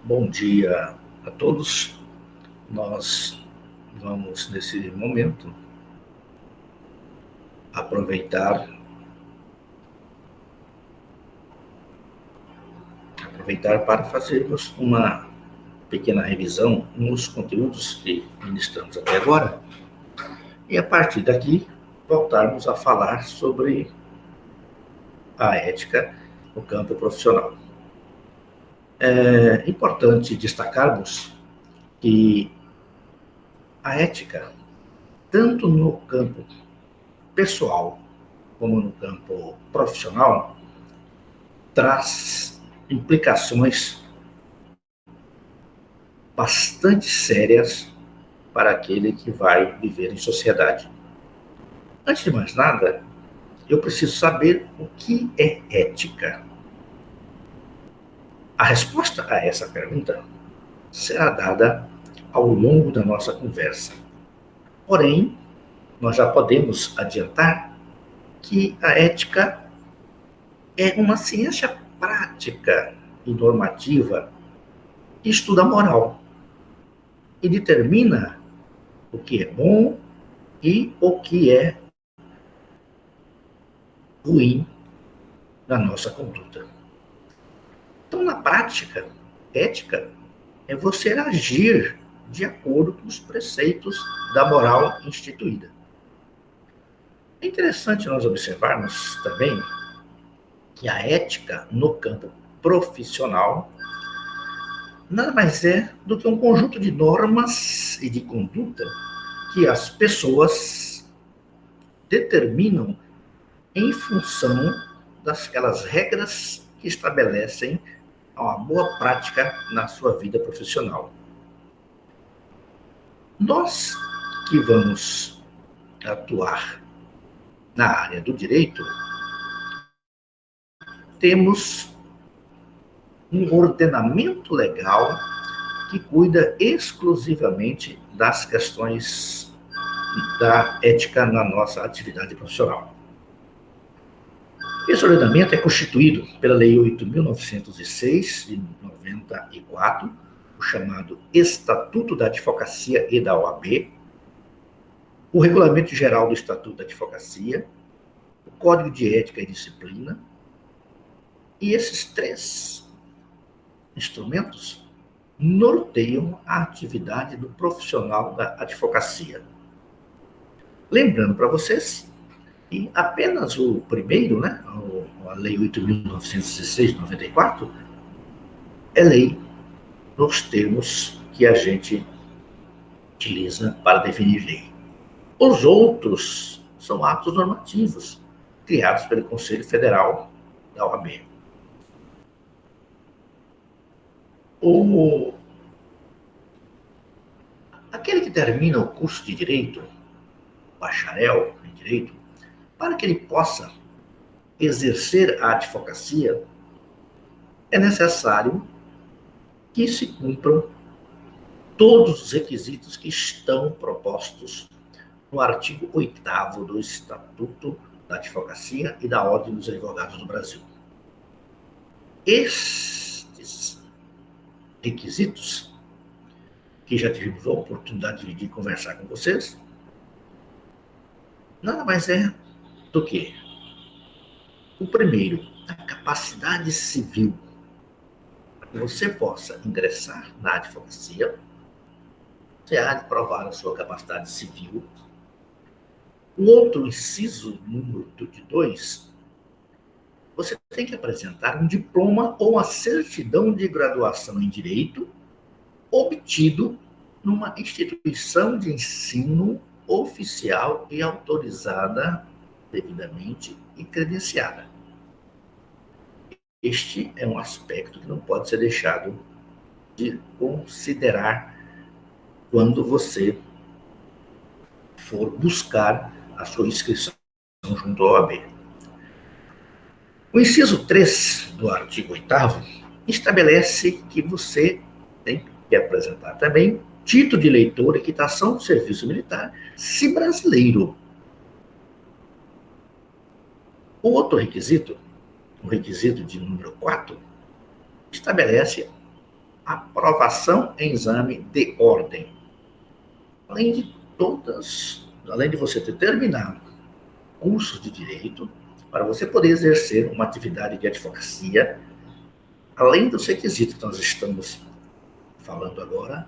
Bom dia a todos. Nós vamos, nesse momento, aproveitar para fazermos uma pequena revisão nos conteúdos que ministramos até agora e, a partir daqui, voltarmos a falar sobre a ética no campo profissional. É importante destacarmos que a ética, tanto no campo pessoal como no campo profissional, traz implicações bastante sérias para aquele que vai viver em sociedade. Antes de mais nada, eu preciso saber o que é ética. A resposta a essa pergunta será dada ao longo da nossa conversa. Porém, nós já podemos adiantar que a ética é uma ciência prática e normativa que estuda a moral e determina o que é bom e o que é ruim na nossa conduta. Então, na prática, ética é você agir de acordo com os preceitos da moral instituída. É interessante nós observarmos também que a ética no campo profissional nada mais é do que um conjunto de normas e de conduta que as pessoas determinam em função daquelas regras que estabelecem uma boa prática na sua vida profissional. Nós que vamos atuar na área do direito, temos um ordenamento legal que cuida exclusivamente das questões da ética na nossa atividade profissional. Esse ordenamento é constituído pela Lei 8.906, de 94, o chamado Estatuto da Advocacia e da OAB, o Regulamento Geral do Estatuto da Advocacia, o Código de Ética e Disciplina, e esses três instrumentos norteiam a atividade do profissional da advocacia. Lembrando para vocês que apenas o primeiro, a Lei 8.916 de 94, é lei nos termos que a gente utiliza para definir lei. Os outros são atos normativos criados pelo Conselho Federal da OAB. Aquele que termina o curso de Direito, bacharel em Direito, para que ele possa exercer a advocacia, é necessário que se cumpram todos os requisitos que estão propostos no artigo 8º do Estatuto da Advocacia e da Ordem dos Advogados do Brasil. Estes requisitos, que já tivemos a oportunidade de conversar com vocês, nada mais é do que o primeiro, a capacidade civil. Para que você possa ingressar na advocacia, você há de provar a sua capacidade civil. O outro inciso, número 2, você tem que apresentar um diploma ou uma certidão de graduação em Direito obtido numa instituição de ensino oficial e autorizada devidamente e credenciada. Este é um aspecto que não pode ser deixado de considerar quando você for buscar a sua inscrição junto à OAB. O inciso 3 do artigo 8º estabelece que você tem que apresentar também título de eleitor e quitação do serviço militar, se brasileiro. O outro requisito, o requisito de número 4, estabelece aprovação em exame de ordem. Além de você ter terminado cursos de direito, para você poder exercer uma atividade de advocacia, além dos requisitos que nós estamos falando agora,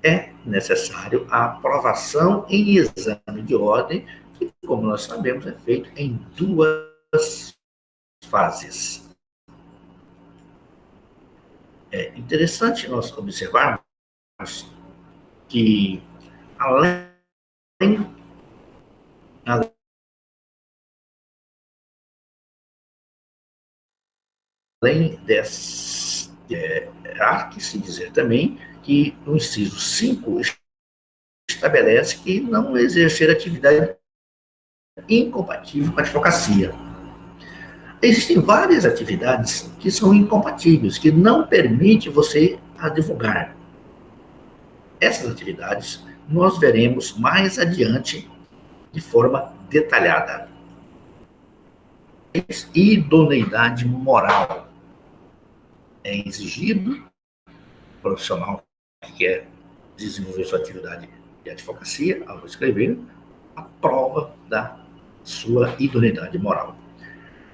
é necessário a aprovação em exame de ordem, que, como nós sabemos, é feito em 2 fases. É interessante nós observarmos que, além desse, há que se dizer também que o inciso 5 estabelece que não exercer atividade incompatível com a advocacia. Existem várias atividades que são incompatíveis, que não permitem você advogar. Essas atividades nós veremos mais adiante de forma detalhada. Idoneidade moral. É exigido profissional que quer desenvolver sua atividade de advocacia, ao escrever, a prova da sua idoneidade moral.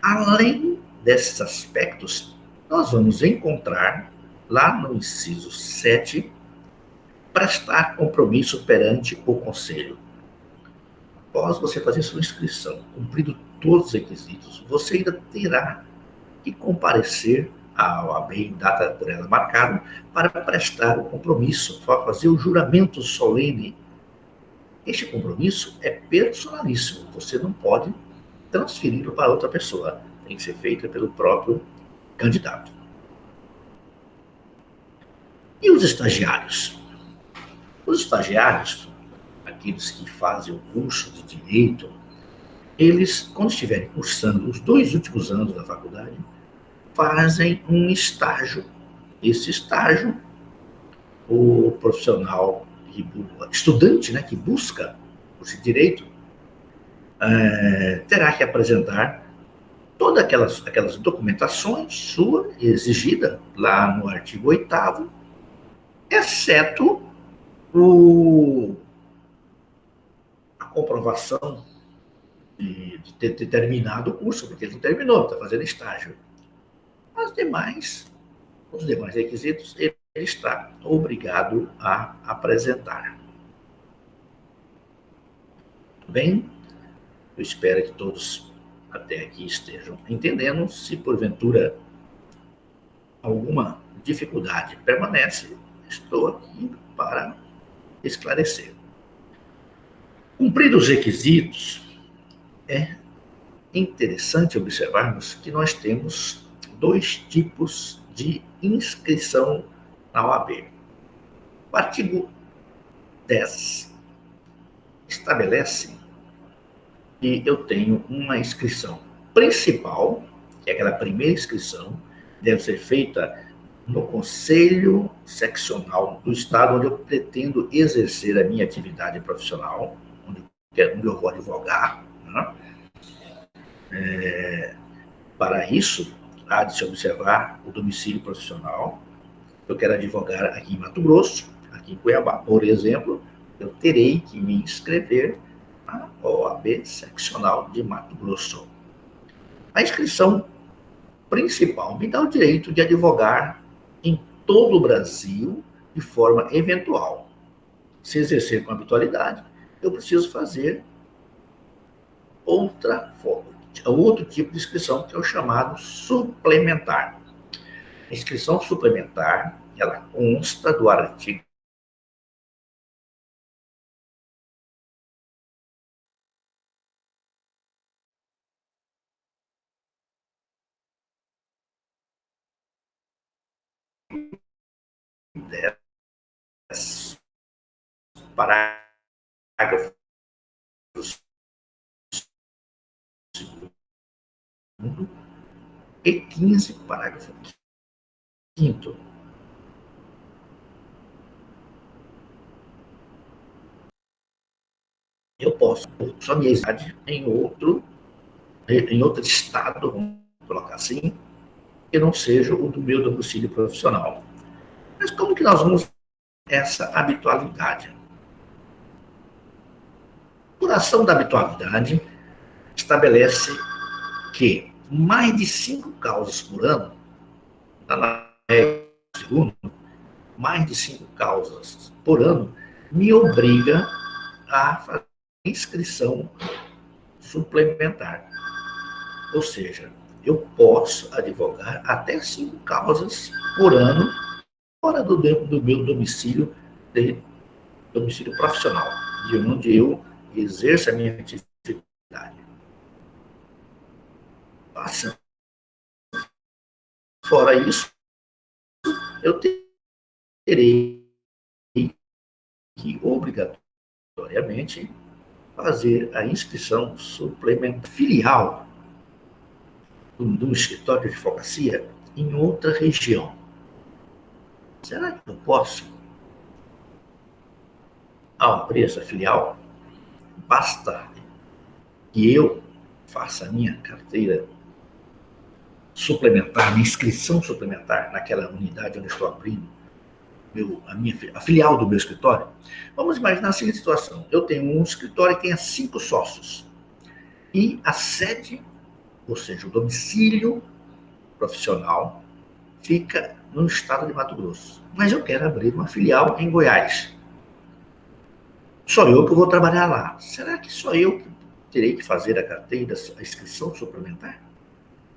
Além desses aspectos, nós vamos encontrar, lá no inciso 7, prestar compromisso perante o Conselho. Após você fazer sua inscrição, cumprido todos os requisitos, você ainda terá que comparecer à OAB em data por ela marcada para prestar o compromisso, para fazer o juramento solene. Este compromisso é personalíssimo, você não pode transferi-lo para outra pessoa, tem que ser feito pelo próprio candidato. E os estagiários? Os estagiários, aqueles que fazem o curso de direito, eles, quando estiverem cursando os 2 últimos anos da faculdade, fazem um estágio. Esse estágio, o profissional, estudante, né, que busca o direito, terá que apresentar todas aquelas documentações sua exigida lá no artigo 8º, exceto a comprovação de ter terminado o curso, porque ele não terminou, está fazendo estágio. Os demais requisitos, ele está obrigado a apresentar. Bem, eu espero que todos até aqui estejam entendendo. Se porventura alguma dificuldade permanece, estou aqui para esclarecer. Cumpridos os requisitos, é interessante observarmos que nós temos 2 tipos de inscrição na OAB. O artigo 10 estabelece que eu tenho uma inscrição principal, que é aquela primeira inscrição, deve ser feita no Conselho Seccional do Estado, onde eu pretendo exercer a minha atividade profissional, onde eu vou advogar, né? Para isso, há de se observar o domicílio profissional. Eu quero advogar aqui em Mato Grosso, aqui em Cuiabá, por exemplo, eu terei que me inscrever na OAB Seccional de Mato Grosso. A inscrição principal me dá o direito de advogar em todo o Brasil de forma eventual. Se exercer com habitualidade, eu preciso fazer outro tipo de inscrição, que é o chamado suplementar. A inscrição suplementar, ela consta do artigo parágrafo e 15, parágrafo 5º. Eu posso só minha idade em outro estado, vamos colocar assim, que não seja o do meu domicílio profissional. Mas como que nós vamos essa habitualidade? Por ação da habitualidade, estabelece que mais de 5 causas por ano, na regra do segundo, mais de 5 causas por ano, me obriga a fazer inscrição suplementar. Ou seja, eu posso advogar até 5 causas por ano fora do meu domicílio profissional, de onde eu exerço a minha atividade. Passa. Fora isso, eu terei que, obrigatoriamente, fazer a inscrição suplementar filial do escritório de advocacia em outra região. Será que eu posso, ao abrir essa filial, basta que eu faça a minha carteira suplementar, minha inscrição suplementar naquela unidade onde eu estou abrindo a filial do meu escritório? Vamos imaginar a seguinte situação. Eu tenho um escritório que tenha 5 sócios. E a sede, ou seja, o domicílio profissional, fica no estado de Mato Grosso. Mas eu quero abrir uma filial em Goiás. Só eu que vou trabalhar lá. Será que só eu que terei que fazer a carteira, a inscrição suplementar?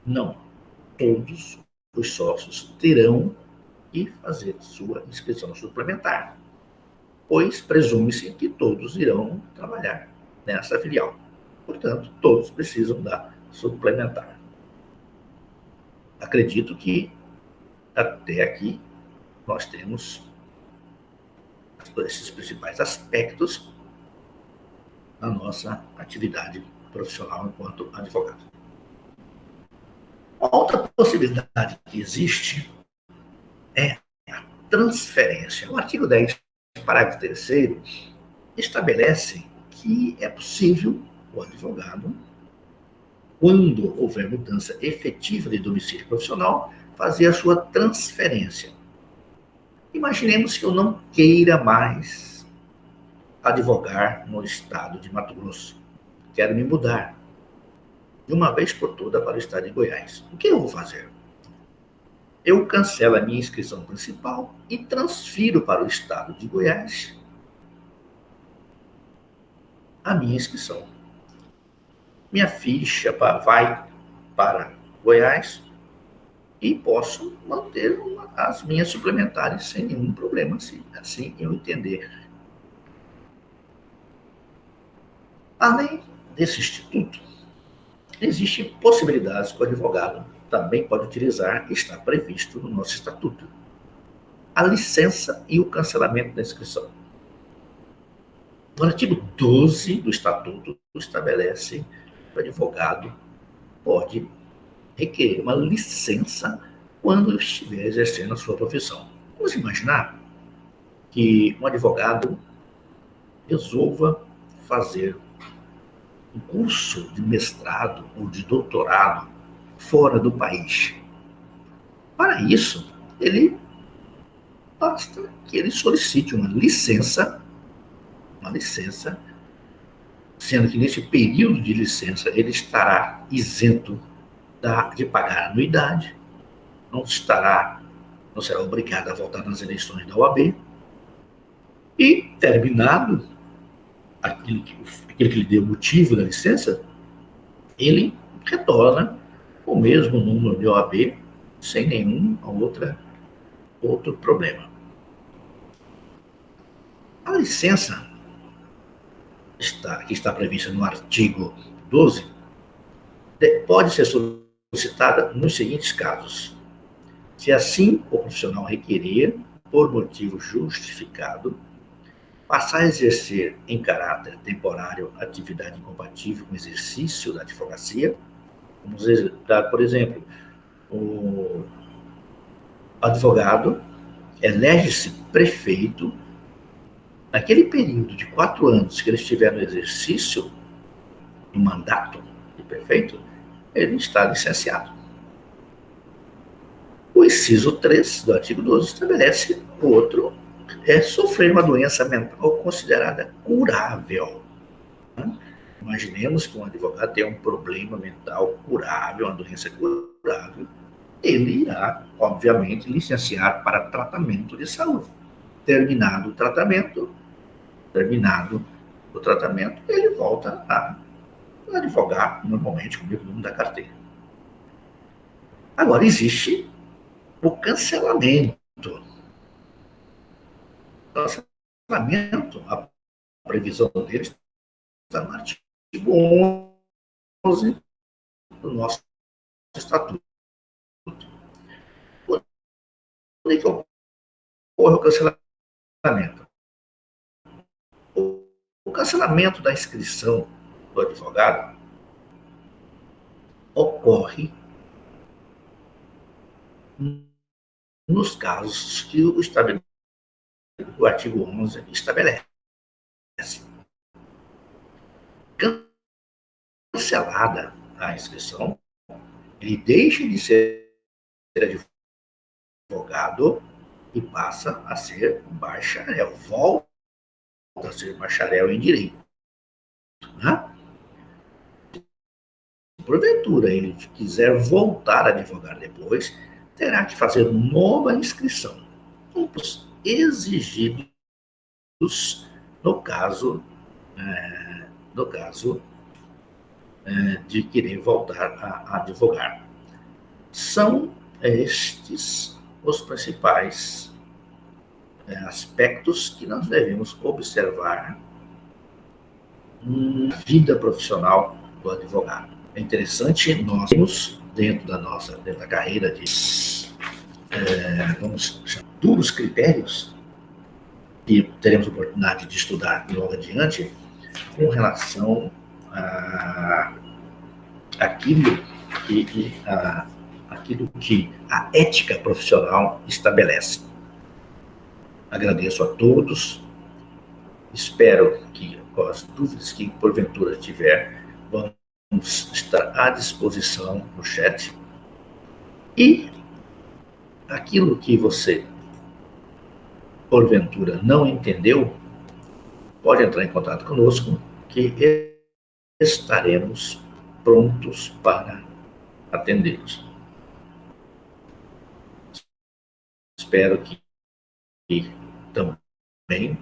Não. Todos os sócios terão que fazer sua inscrição suplementar, pois presume-se que todos irão trabalhar nessa filial. Portanto, todos precisam da suplementar. Acredito que até aqui nós temos esses principais aspectos na nossa atividade profissional enquanto advogado. Uma outra possibilidade que existe é a transferência. O artigo 10, parágrafo 3º, estabelece que é possível o advogado, quando houver mudança efetiva de domicílio profissional, fazer a sua transferência. Imaginemos que eu não queira mais advogar no estado de Mato Grosso. Quero me mudar de uma vez por toda para o estado de Goiás. O que eu vou fazer? Eu cancelo a minha inscrição principal e transfiro para o estado de Goiás a minha inscrição. Minha ficha vai para Goiás e posso manter as minhas suplementares sem nenhum problema, se assim eu entender. Além desse instituto, existem possibilidades que o advogado também pode utilizar, está previsto no nosso estatuto. A licença e o cancelamento da inscrição. O artigo 12 do estatuto estabelece que o advogado pode requerer uma licença quando estiver exercendo a sua profissão. Vamos imaginar que um advogado resolva fazer um curso de mestrado ou de doutorado fora do país. Para isso, basta que ele solicite uma licença, sendo que nesse período de licença ele estará isento de pagar anuidade, não será obrigado a votar nas eleições da OAB, e terminado aquilo que lhe deu motivo da licença, ele retorna com o mesmo número de OAB sem nenhum outro problema. A licença que está prevista no artigo 12 pode ser solicitada nos seguintes casos: se assim o profissional requerer, por motivo justificado, passar a exercer em caráter temporário atividade incompatível com o exercício da advocacia. Vamos dar, por exemplo, o advogado elege-se prefeito. Naquele período de 4 anos que ele estiver no exercício do mandato de prefeito, ele está licenciado. O inciso 3 do artigo 12 estabelece outro, sofrer uma doença mental considerada curável. Imaginemos que um advogado tem um problema mental curável, uma doença curável, ele irá, obviamente, licenciar para tratamento de saúde. Terminado o tratamento, ele volta a advogar, normalmente, com o nome da carteira. Agora, existe o cancelamento. Cancelamento, a previsão dele está no artigo 11 do nosso estatuto. Quando é que ocorre o cancelamento? O cancelamento da inscrição do advogado ocorre nos casos que o artigo 11 estabelece. Cancelada a inscrição, ele deixa de ser advogado e passa a ser bacharel, volta a ser bacharel em direito. Né? Se porventura ele quiser voltar a advogar depois, terá que fazer nova inscrição, exigidos no caso, de querer voltar a advogar. São estes os principais aspectos que nós devemos observar na vida profissional do advogado. É interessante nós temos dentro da carreira de vamos chamar duros critérios que teremos oportunidade de estudar logo adiante com relação a aquilo que a ética profissional estabelece. Agradeço a todos, espero que as dúvidas que porventura tiver, vamos estar à disposição no chat. E aquilo que você porventura não entendeu, pode entrar em contato conosco, que estaremos prontos para atendê-los. Espero que também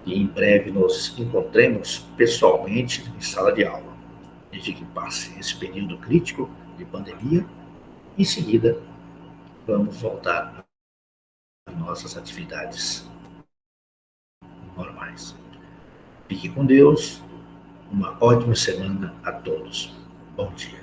que em breve nos encontremos pessoalmente em sala de aula, desde que passe esse período crítico de pandemia. Em seguida, vamos voltar às nossas atividades normais. Fique com Deus, uma ótima semana a todos. Bom dia.